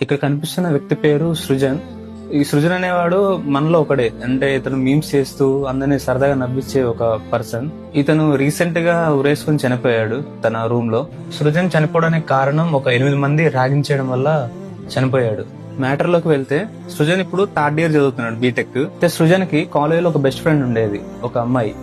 ఇక్కడ కనిపిస్తున్న వ్యక్తి పేరు సృజన్. ఈ సృజన్ అనేవాడు మనలో ఒకడే. అంటే ఇతను మీమ్స్ చేస్తూ అందరినీ సరదాగా నవ్వించే ఒక పర్సన్. ఇతను రీసెంట్ గా ఉరేసుకుని చనిపోయాడు తన రూమ్ లో. సృజన్ చనిపోవడానికి కారణం ఒక 8 మంది ర్యాగింగ్ చేయడం వల్ల చనిపోయాడు. మ్యాటర్ లోకి వెళ్తే సృజన్ ఇప్పుడు థర్డ్ ఇయర్ చదువుతున్నాడు బీటెక్. సృజన్ కి కాలేజ్ లో ఒక బెస్ట్ ఫ్రెండ్ ఉండేది, ఒక అమ్మాయి.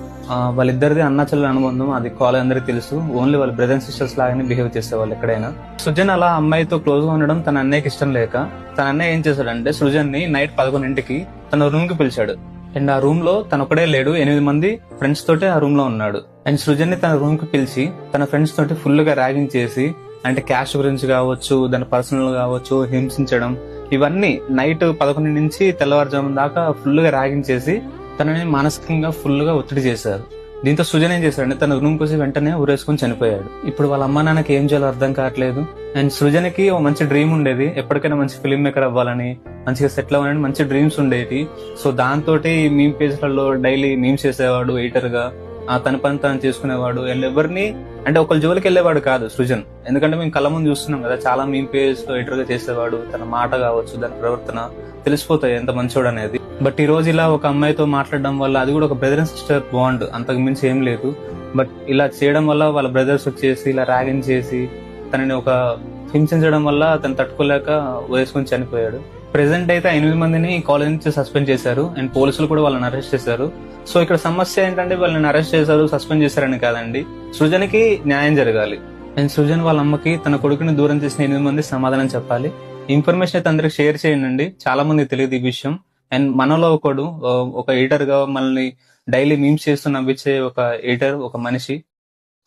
వాళ్ళిద్దరిది అన్నా చెల్లెల అనుబంధం, అది కాలేజ్ అందరికి తెలుసు. ఓన్లీ వాళ్ళ బ్రదర్ అండ్ సిస్టర్స్ లాగానే బిహేవ్ చేసేవాళ్ళు ఎక్కడైనా. సృజన్ అలా అమ్మాయితో క్లోజ్ గా ఉండడం తన అన్నయ్యకి ఇష్టం లేక తన అన్నయ్య ఏం చేశాడంటే సృజన్ ని నైట్ 11ంటికి తన రూమ్ కి పిలిచాడు. అండ్ ఆ రూమ్ లో తన ఒకడే లేడు, 8 మంది ఫ్రెండ్స్ తోటి ఆ రూమ్ లో ఉన్నాడు. అండ్ సృజన్ ని తన రూమ్ కి పిలిచి తన ఫ్రెండ్స్ తోటి ఫుల్ గా ర్యాగింగ్ చేసి, అంటే క్యాష్ గురించి కావచ్చు, దాని పర్సనల్ కావచ్చు, హింసించడం, ఇవన్నీ నైట్ 11 నుంచి తెల్లవారుజాము దాకా ఫుల్ గా ర్యాగింగ్ చేసి తనని మానసికంగా ఫుల్ గా ఒత్తిడి చేశారు. దీంతో సృజన్ ఏం చేశాడంటే తన రూమ్ కోసం వెంటనే ఉరేసుకుని చనిపోయాడు. ఇప్పుడు వాళ్ళ అమ్మ నాన్నకి ఏం చేయాలో అర్థం కావట్లేదు. అండ్ సృజన్ కి ఓ మంచి డ్రీమ్ ఉండేది, ఎప్పటికైనా మంచి ఫిల్మ్ మేకర్ అవ్వాలని, మంచిగా సెటిల్ అవ్వాలని మంచి డ్రీమ్స్ ఉండేవి. సో దాంతో మీమ్ పేజ్లలో డైలీ మీమ్స్ చేసేవాడు ఎడిటర్ గా. తన పని తాను చేసుకునేవాడు. అండ్ ఎవరిని అంటే ఒకళ్ళ జోలికి వెళ్ళేవాడు కాదు సృజన్. ఎందుకంటే మేము కళ్ళ ముందు చూస్తున్నాం కదా, చాలా మీమ్ పేజ్ లో ఎడిటర్ గా చేసేవాడు. తన మాట కావచ్చు, దాని ప్రవర్తన తెలిసిపోతాయి ఎంత మంచోడు అనేది. బట్ ఈ రోజు ఇలా ఒక అమ్మాయితో మాట్లాడడం వల్ల, అది కూడా ఒక బ్రదర్ అండ్ సిస్టర్ బాండ్, అంతకు మించి ఏం లేదు. బట్ ఇలా చేయడం వల్ల వాళ్ళ బ్రదర్స్ వచ్చేసి ఇలా ర్యాగింగ్ చేసి తనని ఒక హింసించడం వల్ల తను తట్టుకోలేక వేసుకుని చనిపోయాడు. ప్రెసెంట్ అయితే 8 మందిని కాలేజ్ నుంచి సస్పెండ్ చేశారు. అండ్ పోలీసులు కూడా వాళ్ళని అరెస్ట్ చేశారు. సో ఇక్కడ సమస్య ఏంటంటే వాళ్ళని అరెస్ట్ చేశారు, సస్పెండ్ చేశారని కాదండి, సృజన్ కి న్యాయం జరగాలి. అండ్ సృజన్ వాళ్ళ అమ్మకి తన కొడుకుని దూరం చేసిన 8 మంది సమాధానం చెప్పాలి. ఇన్ఫర్మేషన్ అయితే అందరికి షేర్ చేయండి. చాలా మంది తెలియదు ఈ విషయం. అండ్ మనలో ఒకడు ఒక ఎడిటర్ గా మనల్ని డైలీ మీమ్స్ చేస్తూ నవ్వించే ఒక ఎడిటర్, ఒక మనిషి.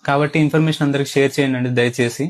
కాబట్టి ఇన్ఫర్మేషన్ అందరికి షేర్ చేయండి దయచేసి.